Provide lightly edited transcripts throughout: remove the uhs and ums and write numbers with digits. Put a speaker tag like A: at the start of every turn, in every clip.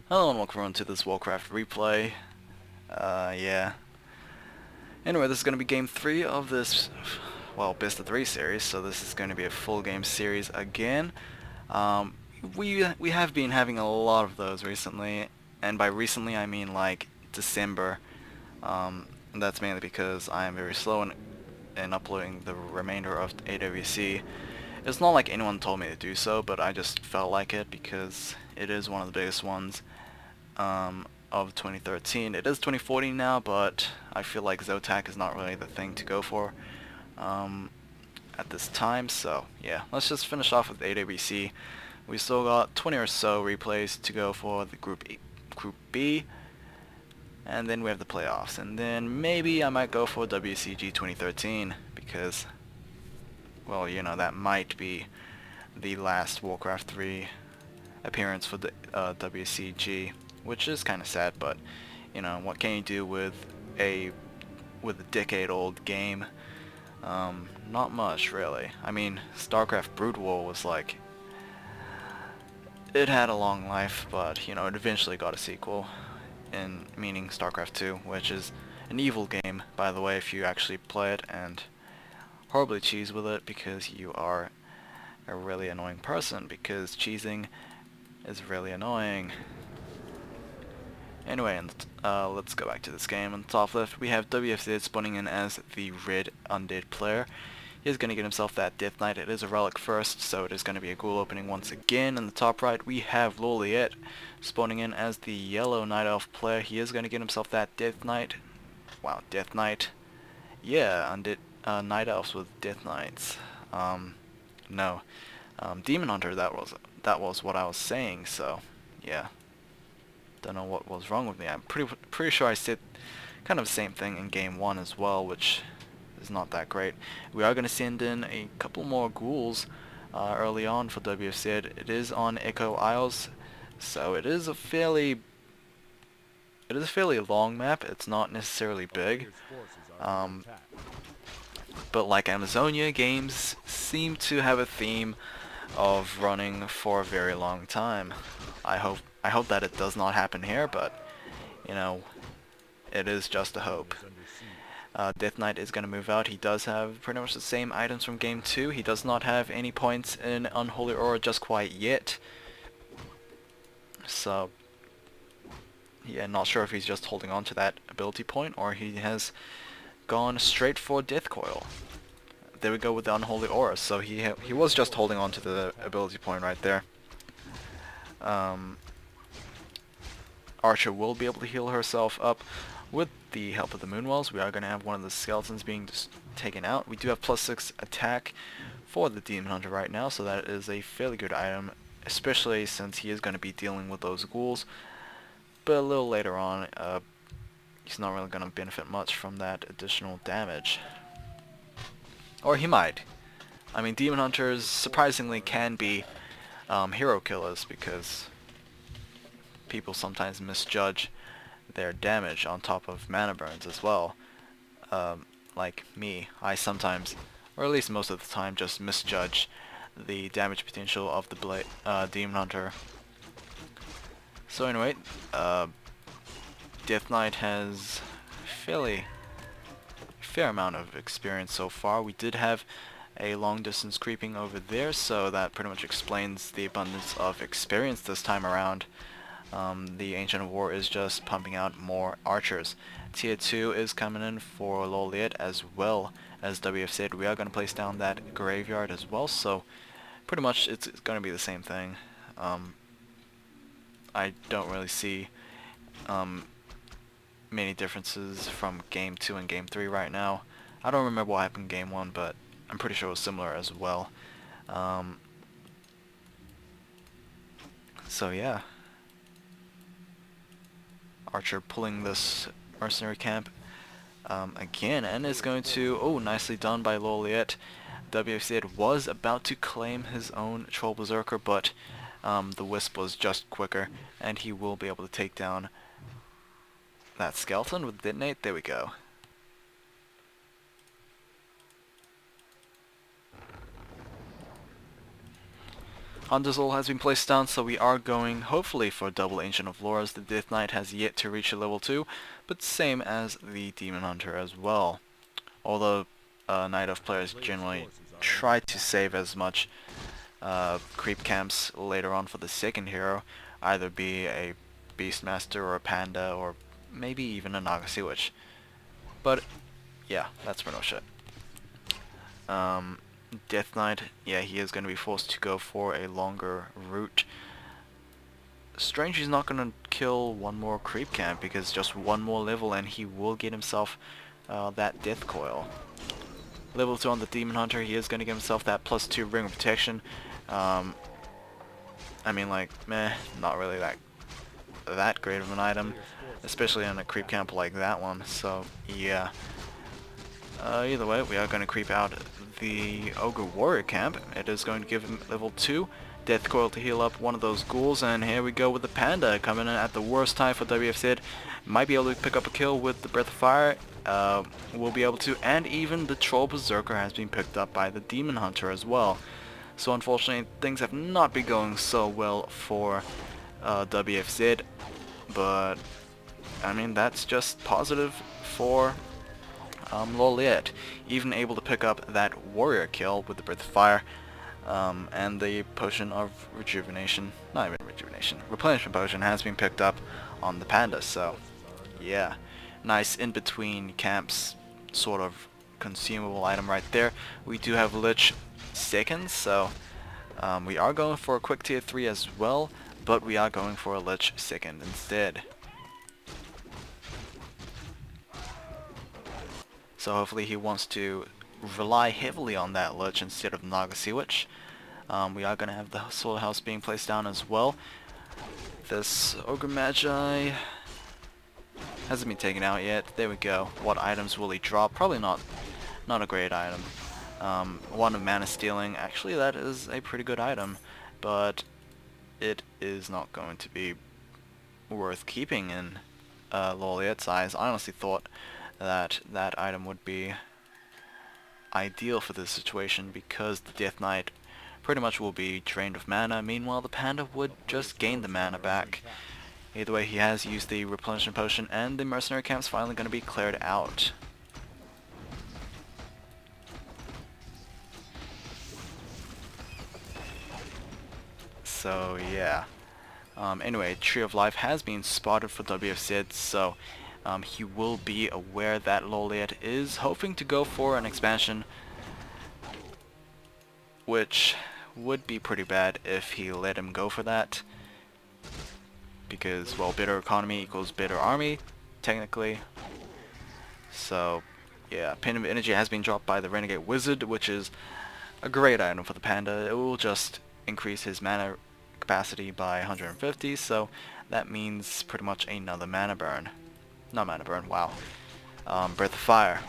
A: Hello and welcome everyone to this Warcraft replay. Yeah. Anyway, this is going to be game 3 of this, well, best of 3 series, so this is going to be a full game series again. We have been having a lot of those recently, and by recently I mean like December. And that's mainly because I am very slow in uploading the remainder of AWC. It's not like anyone told me to do so, but I just felt like it because it is one of the biggest ones of 2013. It is 2014 now, but I feel like Zotac is not really the thing to go for at this time. So yeah, let's just finish off with AWC. We still got 20 or so replays to go for the Group B, and then we have the playoffs, and then maybe I might go for WCG 2013 because, well, you know, that might be the last Warcraft 3 appearance for the WCG, which is kind of sad, but you know, what can you do with a decade-old game? Not much, really. I mean, StarCraft Brood War was like, it had a long life, but you know, it eventually got a sequel, in meaning StarCraft 2, which is an evil game, by the way, if you actually play it, and horribly cheese with it because you are a really annoying person, because cheesing is really annoying. Anyway, let's go back to this game. On the top left, we have WFZ spawning in as the red undead player. He's going to get himself that Death Knight. It is a relic first, so it is going to be a ghoul opening once again. In the top right, we have LawLiet spawning in as the yellow Night Elf player. He is going to get himself that Death Knight. Wow, Death Knight. Yeah, undead Night Elves with Death Knights. No. Demon Hunter, that was what I was saying, so yeah. Don't know what was wrong with me. I'm pretty sure I said kind of the same thing in game 1 as well, which is not that great. We are going to send in a couple more ghouls early on for WFZ. It is on Echo Isles, so it is a fairly long map. It's not necessarily big, but like Amazonia, games seem to have a theme of running for a very long time. I hope that it does not happen here, but you know, it is just a hope. Death Knight is going to move out. He does have pretty much the same items from game 2. He does not have any points in Unholy Aura just quite yet. So yeah, not sure if he's just holding on to that ability point or he has gone straight for Death Coil. There we go with the Unholy Aura. So he was just holding on to the ability point right there. Archer will be able to heal herself up with the help of the Moonwells. We are going to have one of the skeletons being taken out. We do have +6 attack for the Demon Hunter right now, so that is a fairly good item, especially since he is going to be dealing with those ghouls. But a little later on, he's not really going to benefit much from that additional damage. Or he might. I mean, Demon Hunters surprisingly can be hero killers because people sometimes misjudge their damage on top of mana burns as well. Like me, I sometimes, or at least most of the time, just misjudge the damage potential of the Demon Hunter. So anyway, Death Knight has fair amount of experience so far. We did have a long distance creeping over there, so that pretty much explains the abundance of experience this time around. The Ancient of War is just pumping out more archers. Tier 2 is coming in for LawLiet as well as WFZ. We are going to place down that graveyard as well, so pretty much it's going to be the same thing. I don't really see many differences from game 2 and game 3 right now. I don't remember what happened in game 1, but I'm pretty sure it was similar as well. So yeah. Archer pulling this mercenary camp again, and is going to, oh, nicely done by LawLiet. WFZ was about to claim his own Troll Berserker, but the Wisp was just quicker, and he will be able to take down that skeleton with Detonate. There we go. Hunter's All has been placed down, so we are going, hopefully, for double Ancient of Lore, as the Death Knight has yet to reach a level 2, but same as the Demon Hunter as well. Although Night Elf players generally try to save as much creep camps later on for the second hero, either be a Beastmaster or a Panda or maybe even a Naga Witch. But yeah, that's pretty much it. Death Knight, yeah, he is going to be forced to go for a longer route. Strange he's not going to kill one more creep camp, because just one more level and he will get himself that death coil. Level 2 on the Demon Hunter, he is going to give himself that +2 ring of protection. I mean, like, meh, not really that great of an item, especially in a creep camp like that one, so yeah. Either way, we are going to creep out the Ogre Warrior camp. It is going to give him level 2 death coil to heal up one of those ghouls, and here we go with the Panda coming in at the worst time for WFZ. Might be able to pick up a kill with the Breath of Fire, will be able to, and even the Troll Berserker has been picked up by the Demon Hunter as well. So unfortunately things have not been going so well for WFZ, but I mean that's just positive for LawLiet, even able to pick up that warrior kill with the Breath of Fire, and the potion of rejuvenation, not even rejuvenation, replenishment potion has been picked up on the Panda, so yeah, nice in between camps sort of consumable item right there. We do have Lich second, so we are going for a quick tier 3 as well, but we are going for a Lich second instead. So hopefully he wants to rely heavily on that Lich instead of Naga Witch. We are going to have the Soul House being placed down as well. This Ogre Magi hasn't been taken out yet. There we go. What items will he drop? Probably not a great item. One of Mana Stealing. Actually, that is a pretty good item, but it is not going to be worth keeping in LawLiet's eyes. I honestly thought that item would be ideal for this situation, because the Death Knight pretty much will be drained of mana. Meanwhile, the Panda would just gain the mana back. Either way, he has used the replenishment potion, and the mercenary camp's finally going to be cleared out. So yeah. Anyway, Tree of Life has been spotted for WFZ, so he will be aware that LawLiet is hoping to go for an expansion, which would be pretty bad if he let him go for that, because, well, better economy equals better army, technically. So yeah, Pin of Energy has been dropped by the Renegade Wizard, which is a great item for the Panda. It will just increase his mana capacity by 150, so that means pretty much another mana burn. Not mana burn, wow. Breath of Fire.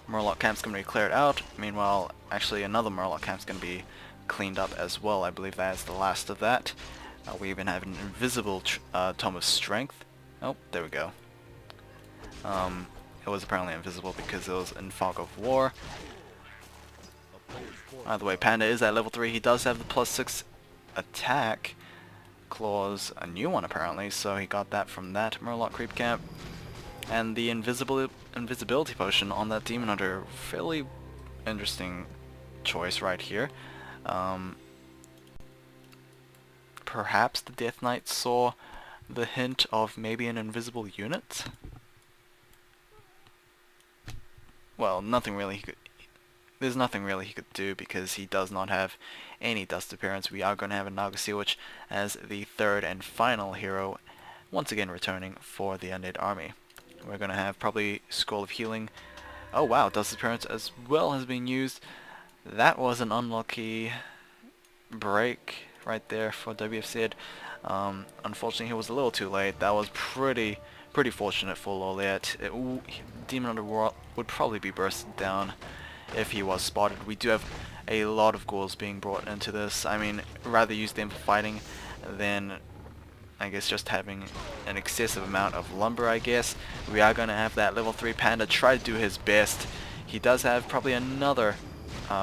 A: Murloc camp's going to be cleared out. Meanwhile, actually another Murloc camp's going to be cleaned up as well. I believe that is the last of that. We even have an invisible Tome of Strength. Oh, there we go. It was apparently invisible because it was in Fog of War. Either way, Panda is at level 3. He does have the +6 attack clause, a new one apparently, so he got that from that Murloc creep camp. And the invisibility potion on that Demon Hunter, fairly interesting choice right here. Perhaps the Death Knight saw the hint of maybe an invisible unit? Well, there's nothing really he could do, because he does not have any dust appearance. We are going to have a Naga Witch as the third and final hero, once again returning for the Undead Army. We're going to have probably Scroll of Healing. Oh wow, dust appearance as well has been used. That was an unlucky break right there for WFZ. Unfortunately, he was a little too late. That was pretty fortunate for LawLiet. Demon Hunter would probably be bursted down if he was spotted. We do have a lot of ghouls being brought into this. I mean, rather use them for fighting than, I guess, just having an excessive amount of lumber, I guess. We are going to have that level 3 Panda try to do his best. He does have probably another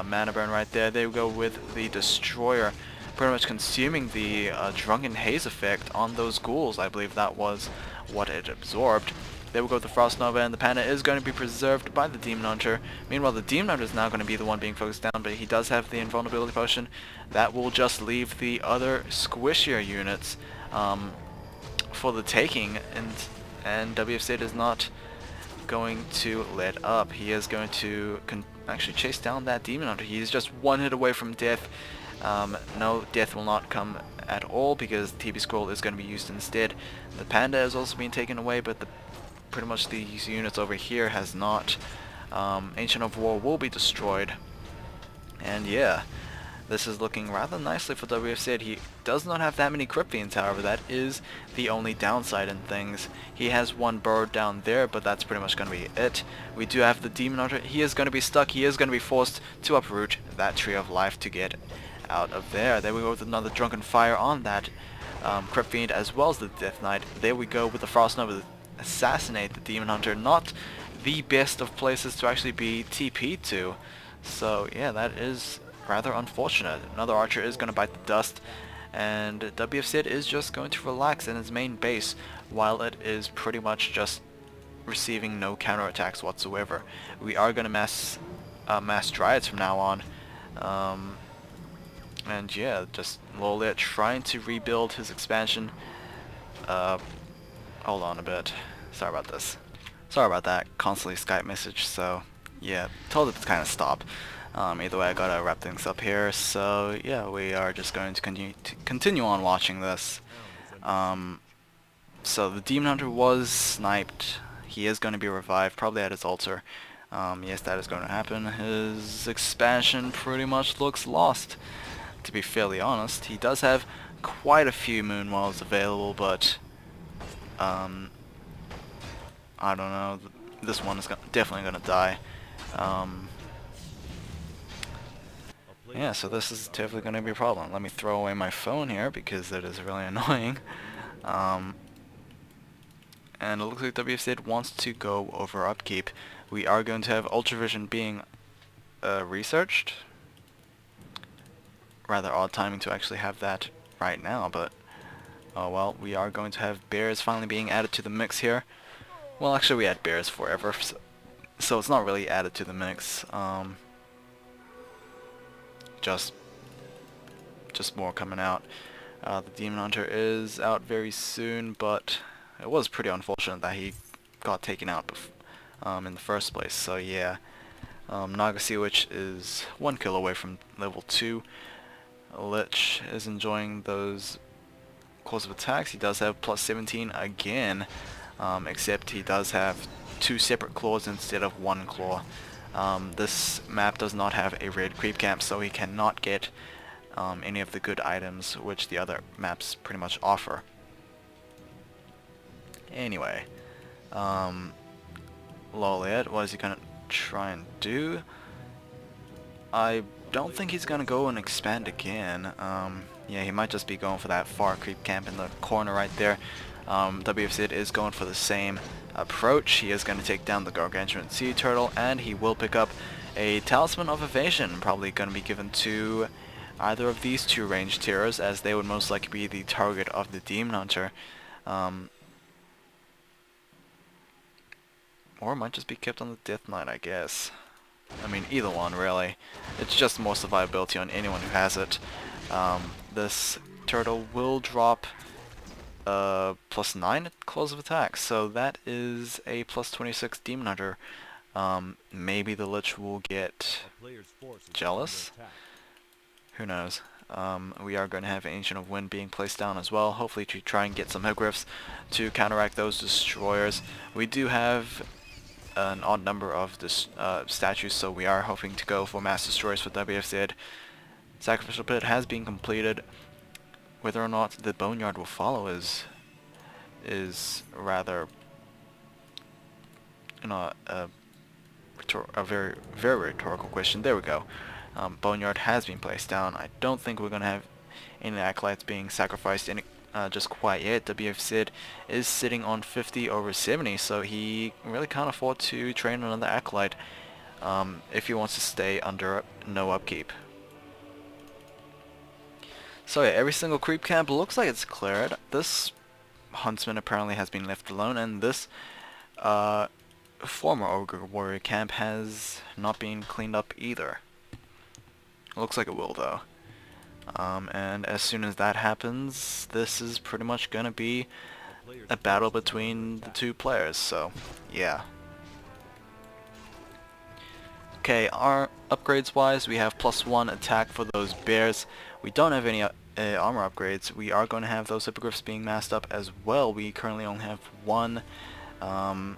A: mana burn right there. They go with the Destroyer, pretty much consuming the Drunken Haze effect on those ghouls. I believe that was what it absorbed. There we go with the Frost Nova, and the Panda is going to be preserved by the Demon Hunter. Meanwhile, the Demon Hunter is now going to be the one being focused down, but he does have the Invulnerability Potion. That will just leave the other squishier units for the taking, and WFZ is not going to let up. He is going to actually chase down that Demon Hunter. He's just one hit away from death. No, death will not come at all because TB Scroll is going to be used instead. The Panda is also being taken away, but pretty much these units over here has not. Ancient of War will be destroyed. And yeah, this is looking rather nicely for WFZ. He does not have that many Crypt Fiends, however. That is the only downside in things. He has one burrowed down there, but that's pretty much going to be it. We do have the Demon Hunter. He is going to be stuck. He is going to be forced to uproot that Tree of Life to get out of there. There we go with another Drunken Fire on that Crypt Fiend, as well as the Death Knight. There we go with the Frost Nova to assassinate the Demon Hunter. Not the best of places to actually be TP'd to. So yeah, that is rather unfortunate. Another Archer is going to bite the dust, and WFZ is just going to relax in its main base while it is pretty much just receiving no counterattacks whatsoever. We are going to mass Dryads from now on. And yeah, just LawLiet trying to rebuild his expansion. Hold on a bit. Sorry about this. Sorry about that constantly Skype message, so yeah, told it to kind of stop. Either way, I gotta wrap things up here, so yeah, we are just going to continue on watching this. So the Demon Hunter was sniped. He is going to be revived, probably at his altar. Yes, that is going to happen. His expansion pretty much looks lost, to be fairly honest. He does have quite a few Moon Wells available, but I don't know. This one is definitely going to die. Yeah, so this is definitely going to be a problem. Let me throw away my phone here because it is really annoying. And it looks like WFZ wants to go over upkeep. We are going to have Ultravision being researched. Rather odd timing to actually have that right now, but oh well. We are going to have Bears finally being added to the mix here. Well, actually we had Bears forever, so it's not really added to the mix. Just more coming out. The Demon Hunter is out very soon, but it was pretty unfortunate that he got taken out in the first place. So yeah, Naga Sea Witch is 1 kill away from level 2. Lich is enjoying those claws of attacks. He does have plus 17 again, except he does have 2 separate claws instead of 1 claw. This map does not have a red creep camp, so he cannot get any of the good items which the other maps pretty much offer. Anyway, LawLiet, what is he gonna try and do? I don't think he's gonna go and expand again. Yeah, he might just be going for that far creep camp in the corner right there. WFZ is going for the same approach. He is going to take down the Gargantuan Sea Turtle, and he will pick up a Talisman of Evasion, probably going to be given to either of these 2 ranged heroes, as they would most likely be the target of the Demon Hunter. Or it might just be kept on the Death Knight, I guess. I mean, either one, really. It's just more survivability on anyone who has it. This turtle will drop plus 9 at close of attack, so that is a plus 26 Demon Hunter. Maybe the Lich will get jealous? Who knows? We are going to have Ancient of Wind being placed down as well, hopefully to try and get some Hippogriffs to counteract those destroyers. We do have an odd number of statues, so we are hoping to go for mass destroyers for WFZ. Sacrificial Pit has been completed. Whether or not the Boneyard will follow is rather, you know, a very rhetorical question. There we go. Boneyard has been placed down. I don't think we're going to have any acolytes being sacrificed just quite yet. WFZ is sitting on 50 over 70, so he really can't afford to train another acolyte. if he wants to stay under no upkeep. So yeah, every single creep camp looks like it's cleared. This huntsman apparently has been left alone, and this former ogre warrior camp has not been cleaned up either. Looks like it will though. And as soon as that happens, this is pretty much gonna be a battle between the two players, so yeah. Okay, our upgrades wise, we have +1 attack for those bears. We don't have any armor upgrades. We are going to have those hippogriffs being masked up as well. We currently only have one, and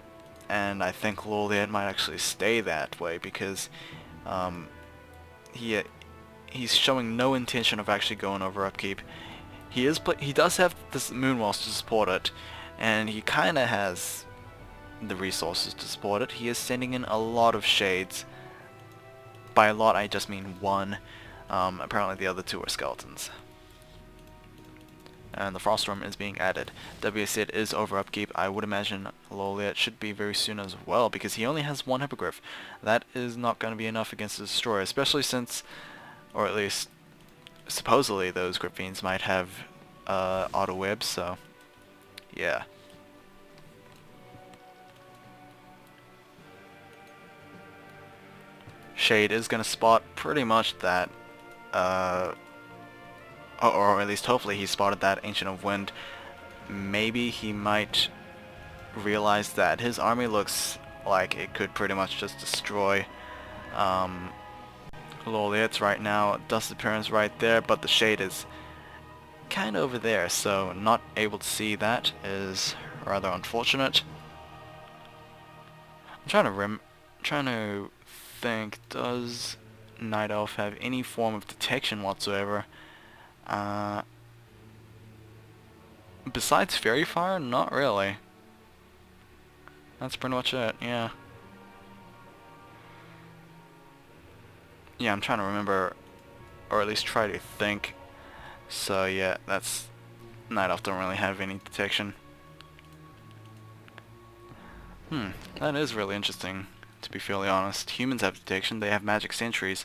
A: I think LawLiet might actually stay that way because he's showing no intention of actually going over upkeep. He does have this Moonwalls to support it, and he kind of has the resources to support it. He is sending in a lot of shades. By a lot, I just mean one. Apparently the other two are skeletons. And the Froststorm is being added. WFZ is over upkeep. I would imagine LawLiet should be very soon as well, because he only has one Hippogriff. That is not going to be enough against the Destroyer, especially since, or at least supposedly, those Griffins might have auto webs, so yeah. Shade is going to spot pretty much that, or at least hopefully he spotted that Ancient of Wind. Maybe he might realize that his army looks like it could pretty much just destroy LawLiet's right now. Dust Appearance right there, but the Shade is kind of over there, so not able to see that is rather unfortunate. I'm trying to think, does Night Elf have any form of detection whatsoever? Besides Fairy Fire, not really. That's pretty much it, yeah. Yeah, I'm trying to remember, or at least try to think. So yeah, that's... Night Elf don't really have any detection. That is really interesting, to be fairly honest. Humans have detection, they have magic sentries.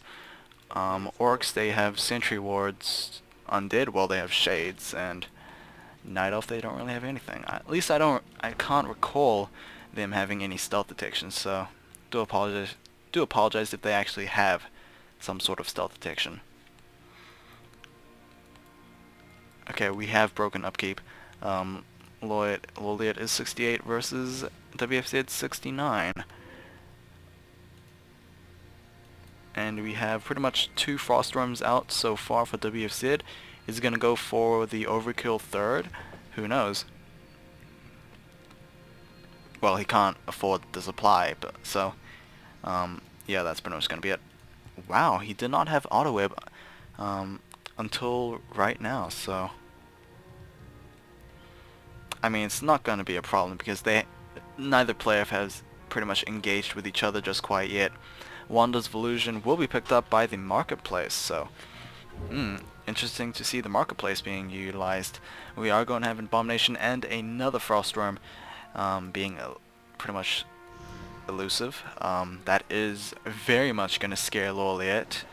A: Orcs, they have sentry wards. Undead, well, they have shades, and Night Elf, they don't really have anything. At least I can't recall them having any stealth detection, so do apologize if they actually have some sort of stealth detection. Okay, we have broken upkeep. LawLiet is 68 versus WFZ 69. And we have pretty much 2 Froststorms out so far for WFZ. Is he going to go for the overkill third? Who knows? Well, he can't afford the supply, but so yeah, that's pretty much going to be it. Wow, he did not have auto web until right now, so I mean, it's not going to be a problem because neither player has pretty much engaged with each other just quite yet. Wanda's Volusion will be picked up by the marketplace, so interesting to see the marketplace being utilized. We are going to have Abomination and another Froststorm being pretty much elusive. That is very much going to scare LawLiet.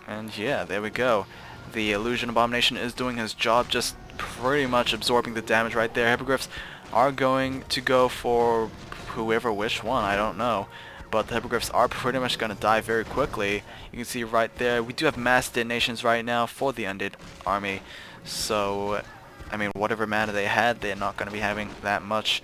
A: And yeah, there we go. The Illusion Abomination is doing his job, just pretty much absorbing the damage right there. Hippogriffs are going to go for whoever which one, I don't know. But the Hippogriffs are pretty much going to die very quickly. You can see right there, we do have mass detonations right now for the Undead army. So, I mean, whatever mana they had, they're not going to be having that much.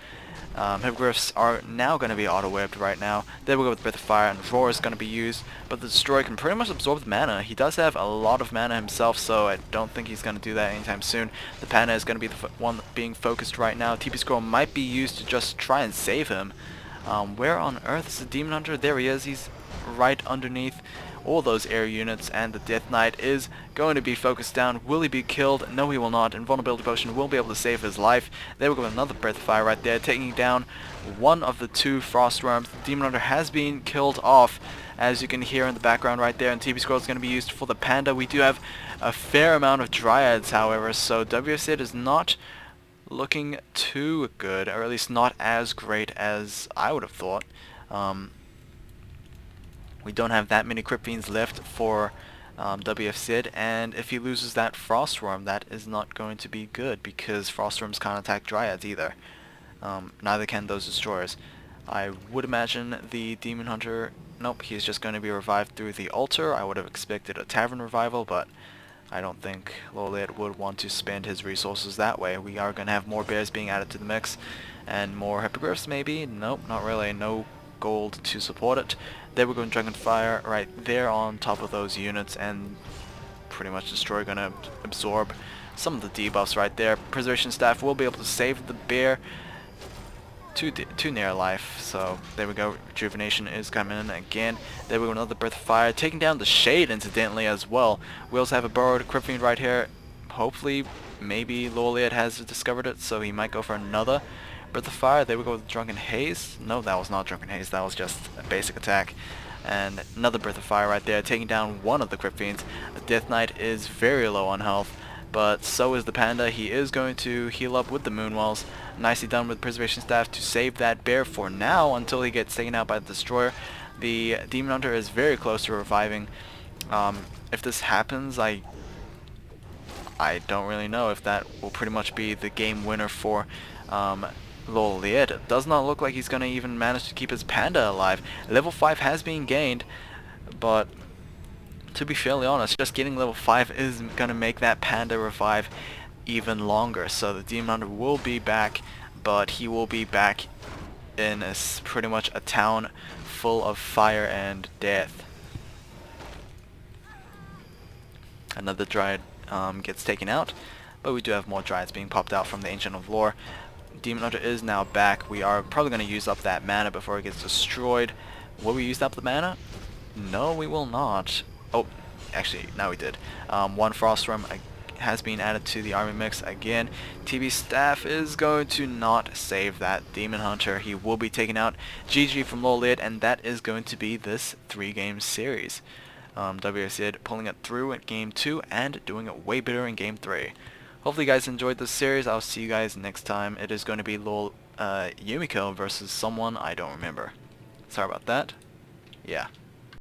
A: Hippogriffs are now going to be auto-webbed right now. Then we'll go with Breath of Fire, and Roar is going to be used. But the Destroyer can pretty much absorb the mana. He does have a lot of mana himself, so I don't think he's going to do that anytime soon. The Panda is going to be the one being focused right now. TP Scroll might be used to just try and save him. Where on earth is the Demon Hunter? There he is. He's right underneath all those air units, and the Death Knight is going to be focused down. Will he be killed? No, he will not. Invulnerability Potion will be able to save his life. There we go, another Breath of Fire right there, taking down one of the 2 Frostworms. The Demon Hunter has been killed off, as you can hear in the background right there, and TP Scroll is going to be used for the Panda. We do have a fair amount of Dryads, however, so WFZ is not looking too good, or at least not as great as I would have thought. We don't have that many Crypt Fiends left for WFZ, and if he loses that Frostworm, that is not going to be good, because Frostworms can't attack Dryads either. Neither can those destroyers. I would imagine the Demon Hunter, nope, he's just going to be revived through the altar. I would have expected a Tavern revival, but I don't think LawLiet would want to spend his resources that way. We are going to have more bears being added to the mix, and more Hippogriffs maybe? Nope, not really. No gold to support it. There we go, Dragonfire right there on top of those units, and pretty much Destroyer going to absorb some of the debuffs right there. Preservation Staff will be able to save the bear to near life, so there we go. Rejuvenation is coming in again. There we go, another Breath of Fire, taking down the Shade incidentally as well. We also have a Burrowed Crypt Fiend right here. Hopefully, maybe LawLiet has discovered it, so he might go for another Breath of Fire. There we go with Drunken Haze. No, that was not Drunken Haze, that was just a basic attack. And another Breath of Fire right there, taking down one of the Crypt Fiends. The Death Knight is very low on health, but so is the Panda. He is going to heal up with the Moonwells. Nicely done with Preservation Staff to save that bear for now until he gets taken out by the Destroyer. The Demon Hunter is very close to reviving. If this happens, I don't really know if that will pretty much be the game winner for LawLiet. It does not look like he's going to even manage to keep his Panda alive. Level 5 has been gained, but to be fairly honest, just getting level 5 is going to make that Panda revive even longer. So the Demon Hunter will be back, but he will be back in pretty much a town full of fire and death. Another Dryad gets taken out, but we do have more Dryads being popped out from the Ancient of Lore. Demon Hunter is now back. We are probably going to use up that mana before it gets destroyed. Will we use up the mana? No, we will not. Oh, actually, now we did. One Frostworm has been added to the army mix again. TB Staff is going to not save that Demon Hunter. He will be taken out. GG from LawLiet, and that is going to be this 3-game series. WFZ pulling it through at Game 2 and doing it way better in Game 3. Hopefully you guys enjoyed this series. I'll see you guys next time. It is going to be Yumiko versus someone I don't remember. Sorry about that. Yeah.